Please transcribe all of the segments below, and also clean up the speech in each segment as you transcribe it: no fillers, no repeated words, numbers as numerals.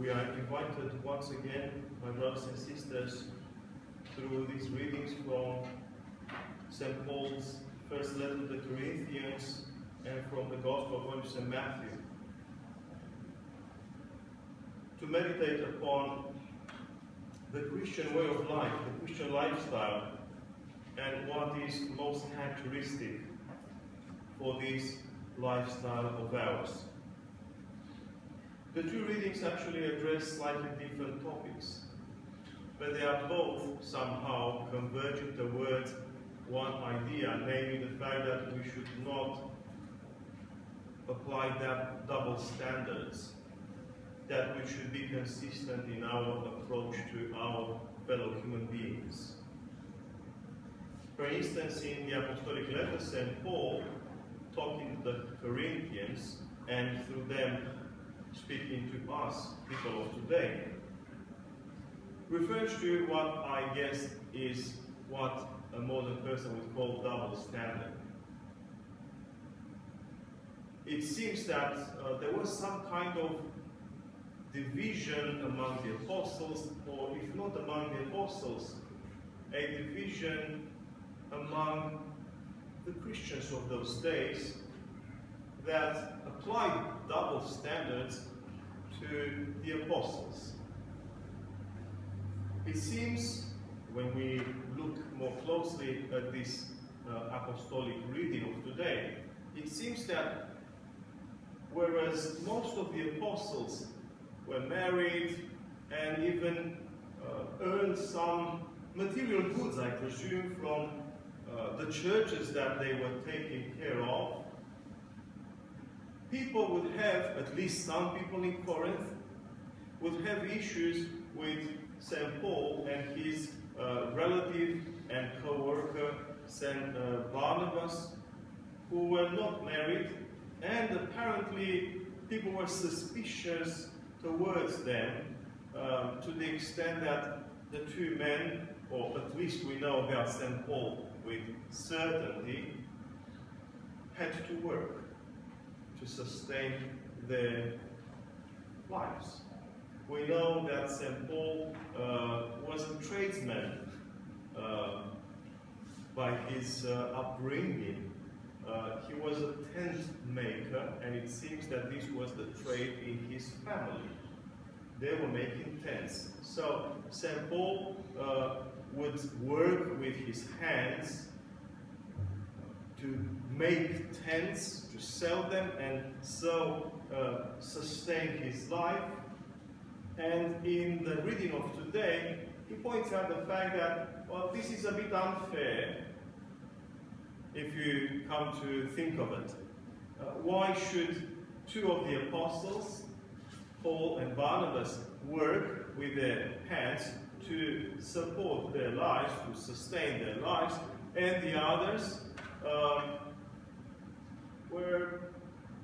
We are invited once again, my brothers and sisters, through these readings from St. Paul's first letter to the Corinthians and from the Gospel according to St. Matthew, to meditate upon the Christian way of life, the Christian lifestyle, and what is most characteristic for this lifestyle of ours. The two readings actually address slightly different topics, but they are both somehow converging towards one idea, namely the fact that we should not apply that double standards, that we should be consistent in our approach to our fellow human beings. For instance, in the Apostolic Letter, St. Paul, talking to the Corinthians, and through them speaking to us, people of today, refers to what I guess is what a modern person would call double standard. It seems that there was some kind of division among the apostles, or if not among the apostles, a division among the Christians of those days that applied double standards to the apostles. It seems, when we look more closely at this apostolic reading of today, it seems that whereas most of the apostles were married and even earned some material goods, I presume, from the churches that they were taking care of, people would have, at least some people in Corinth, would have issues with St. Paul and his relative and co-worker, St. Barnabas, who were not married, and apparently people were suspicious towards them to the extent that the two men, or at least we know about St. Paul with certainty, had to work to sustain their lives. We know that St. Paul was a tradesman by his upbringing. He was a tent maker, and it seems that this was the trade in his family. They were making tents. So St. Paul would work with his hands to make tents, to sell them, and so sustain his life. And in the reading of today, he points out the fact that, well, this is a bit unfair if you come to think of it. Why should two of the apostles, Paul and Barnabas, work with their hands to support their lives, to sustain their lives, and the others were,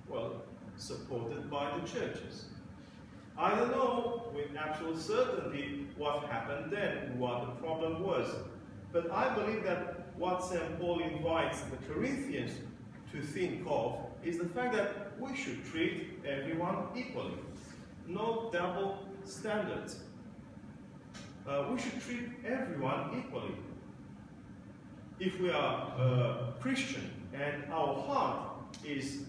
well, supported by the churches? I don't know with absolute certainty what happened then, what the problem was. But I believe that what St. Paul invites the Corinthians to think of is the fact that we should treat everyone equally. No double standards. We should treat everyone equally. If we are Christian and our heart is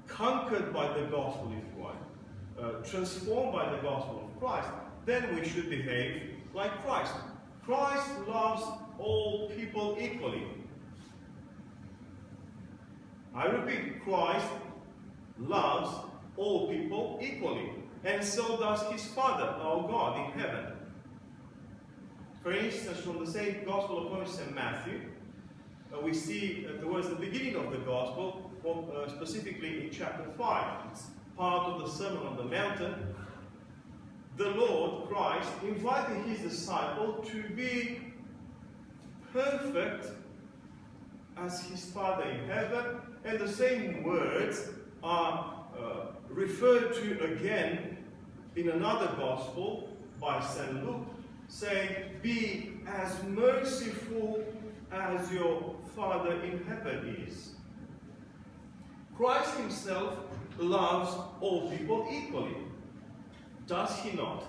conquered by the gospel, if you want, transformed by the gospel of Christ, then we should behave like Christ. Christ loves all people equally. I repeat, Christ loves all people equally, and so does his Father, our God in heaven. For instance, from the same Gospel according to St. Matthew, we see towards the beginning of the Gospel, specifically in chapter 5, it's part of the Sermon on the Mountain, the Lord Christ invited his disciple to be perfect as his Father in heaven, and the same words are referred to again in another Gospel by St. Luke, saying, "Be as merciful as your Father in heaven is." Christ himself loves all people equally. Does he not?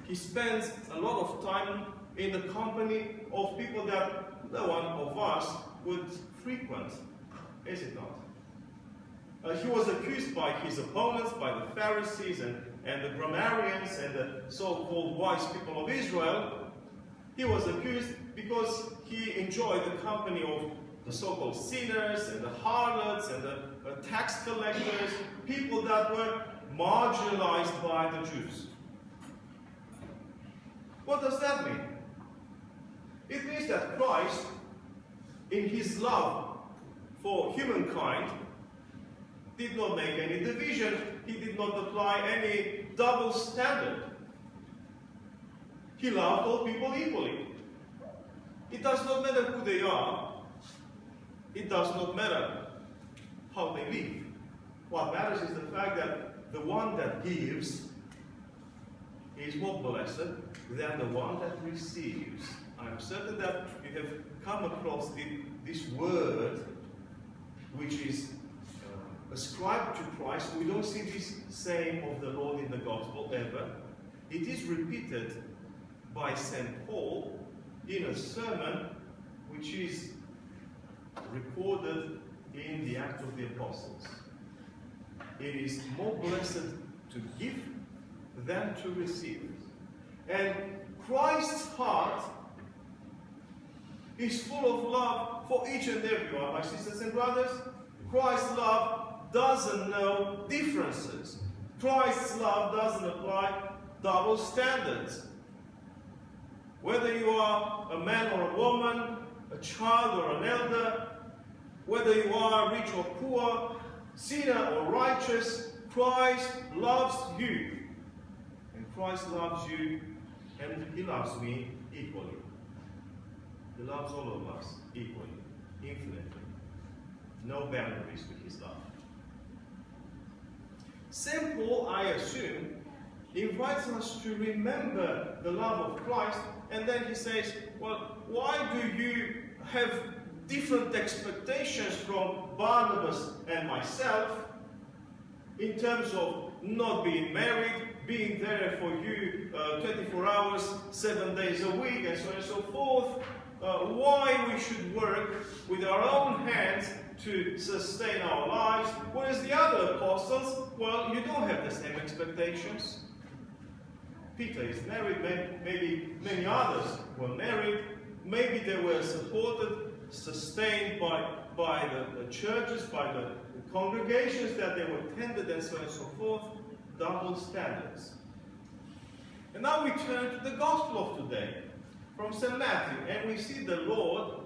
He spends a lot of time in the company of people that no one of us would frequent, is it not? He was accused by his opponents, by the Pharisees and the grammarians and the so-called wise people of Israel. He was accused because he enjoyed the company of the so-called sinners and the harlots and the tax collectors, people that were marginalized by the Jews. What does that mean? It means that Christ, in his love for humankind, did not make any division. He did not apply any double standard. He loved all people equally. It does not matter who they are. It does not matter how they live. What matters is the fact that the one that gives is more blessed than the one that receives. I'm certain that you have come across this word which is ascribed to Christ. We don't see this saying of the Lord in the Gospel ever. It is repeated by St. Paul in a sermon which is recorded in the Acts of the Apostles. It is more blessed to give than to receive. And Christ's heart is full of love for each and every one. My sisters and brothers, Christ's love doesn't know differences. Christ's love doesn't apply double standards. Whether you are a man or a woman, a child or an elder, whether you are rich or poor, sinner or righteous, Christ loves you. And Christ loves you, and he loves me equally. He loves all of us equally, infinitely. No boundaries to his love. St. Paul, I assume, invites us to remember the love of Christ, and then he says, well, why do you have different expectations from Barnabas and myself in terms of not being married, being there for you 24 hours, 7 days a week, and so on and so forth? Why we should work with our own hands to sustain our lives, whereas the other apostles, well, you don't have the same expectations. Peter is married, maybe many others were married, maybe they were supported, sustained by the churches, by the congregations that they were tended, and so on and so forth. Double standards. And now we turn to the Gospel of today, from St. Matthew, and we see the Lord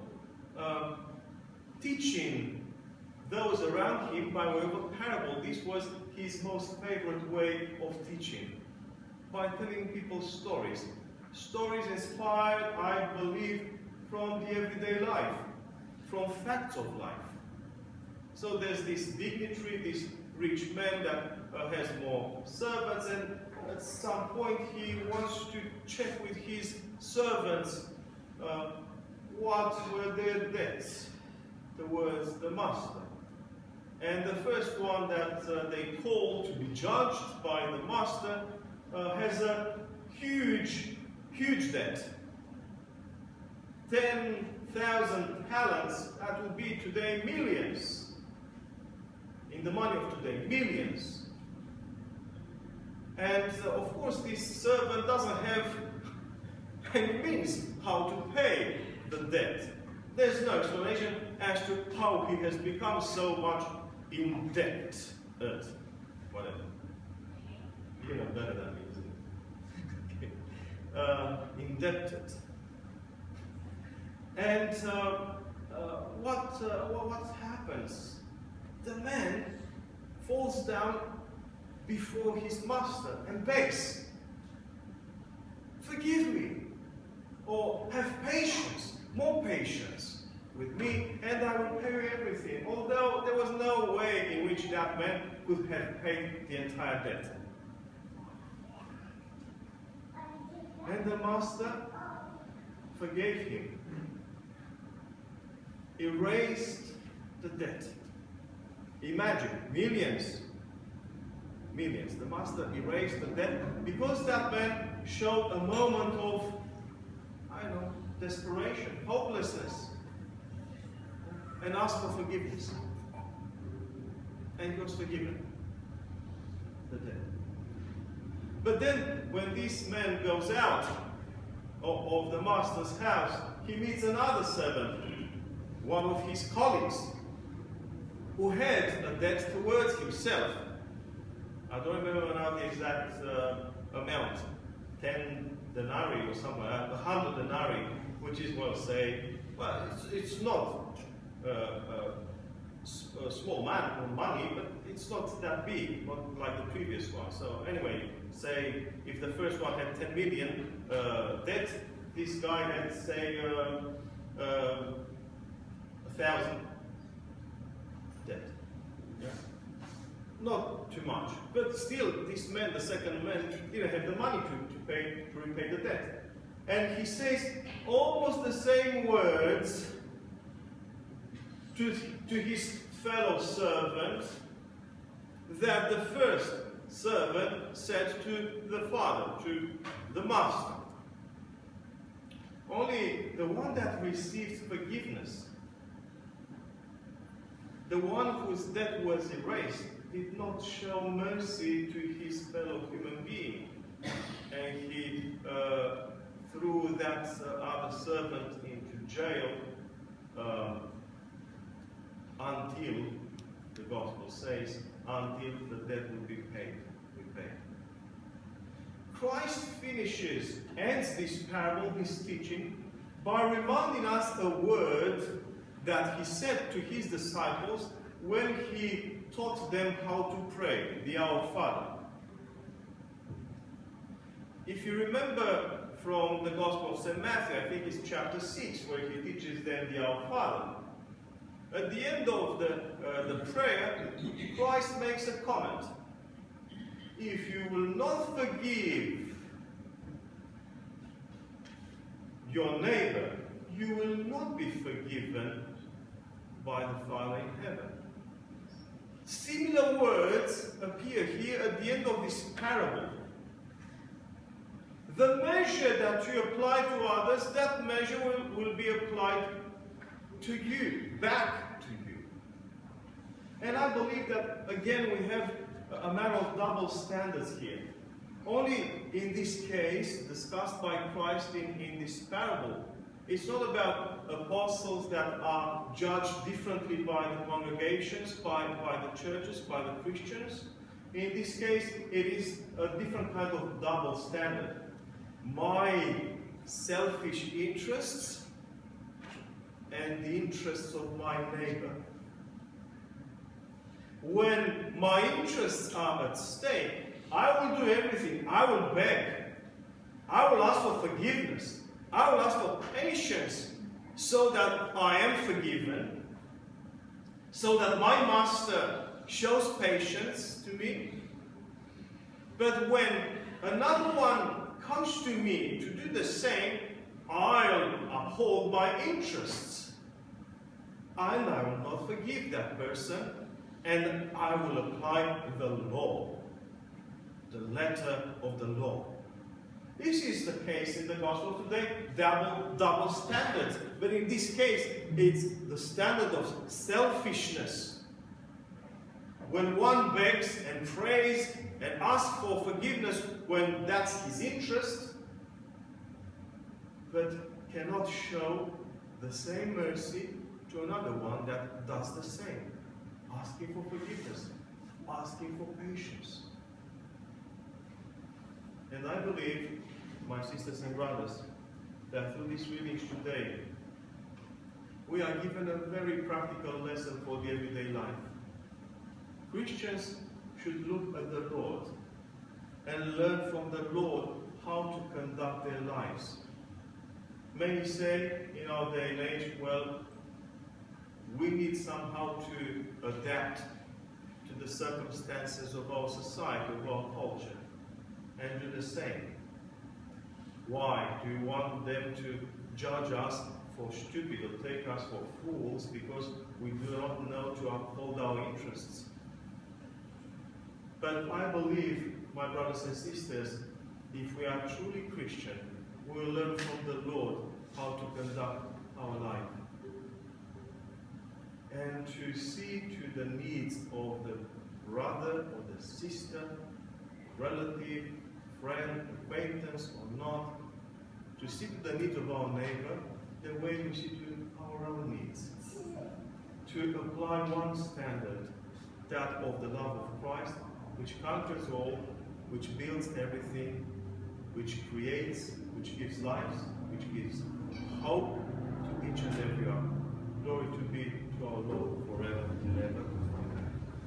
teaching those around him by way of a parable. This was his most favorite way of teaching, by telling people stories. Stories inspired, I believe, from the everyday life, from facts of life. So there's this dignitary, this rich man that has more servants, and at some point he wants to check with his servants what were their debts towards the master. And the first one that they call to be judged by the master has a huge debt. 10,000 talents, that would be today millions. In the money of today, millions. And of course this servant doesn't have any means how to pay the debt. There's no explanation as to how he has become so much in debt. Whatever. You know better than me, isn't it? Indebted. And what happens? The man falls down before his master and begs, "Forgive me," or "Have patience, more patience with me, and I will pay you everything." Although there was no way in which that man could have paid the entire debt. And the master forgave him, erased the debt. Imagine, millions. millions. The master erased the debt because that man showed a moment of, I don't know, desperation, hopelessness, and asked for forgiveness. And he was forgiven the debt. But then, when this man goes out of the master's house, he meets another servant, one of his colleagues, who had a debt towards himself. I don't remember now the exact amount, 10 denarii or something like that, 100 denarii, which is, well, say, well, it's not a small amount of money, but it's not that big, not like the previous one. So anyway, say if the first one had 10 million debt, this guy had, say, 1,000 debt. Yeah. Not too much, but still, this man, the second man, didn't have the money to repay the debt. And he says almost the same words to his fellow servant that the first servant said to the father, to the master. Only the one that received forgiveness, the one whose debt was erased, did not show mercy to his fellow human being. And he threw that other servant into jail until, the Gospel says, until the debt will be paid. Christ ends this parable, this teaching, by reminding us a word that he said to his disciples when he taught them how to pray, the Our Father. If you remember from the Gospel of St. Matthew, I think it's chapter 6, where he teaches them the Our Father. At the end of the prayer, Christ makes a comment. If you will not forgive your neighbor, you will not be forgiven by the Father in heaven. Similar words appear here at the end of this parable. The measure that you apply to others, that measure will be applied to you, back to you. And I believe that, again, we have a matter of double standards here. Only in this case, discussed by Christ in this parable, it's not about apostles that are judged differently by the congregations, by the churches, by the Christians. In this case, it is a different kind of double standard. My selfish interests and the interests of my neighbor. When my interests are at stake, I will do everything. I will beg. I will ask for forgiveness. I will ask for patience so that I am forgiven, so that my master shows patience to me. But when another one comes to me to do the same, I'll uphold my interests. And I will not forgive that person, and I will apply the law, the letter of the law. This is the case in the gospel today, double standards. But in this case, it's the standard of selfishness. When one begs and prays and asks for forgiveness when that's his interest, but cannot show the same mercy to another one that does the same, asking for forgiveness, asking for patience. And I believe, my sisters and brothers, that through these readings today, we are given a very practical lesson for the everyday life. Christians should look at the Lord and learn from the Lord how to conduct their lives. Many say in our day and age, well, we need somehow to adapt to the circumstances of our society, of our culture, and do the same. Why? Do you want them to judge us for stupid or take us for fools because we do not know to uphold our interests? But I believe, my brothers and sisters, if we are truly Christian, we will learn from the Lord how to conduct our life. And to see to the needs of the brother or the sister, relative, friend, acquaintance or not, to see to the needs of our neighbor the way we see to our own needs. To apply one standard, that of the love of Christ, which conquers all, which builds everything, which creates, which gives life, which gives hope to each and every one. Glory to be to our Lord forever and ever.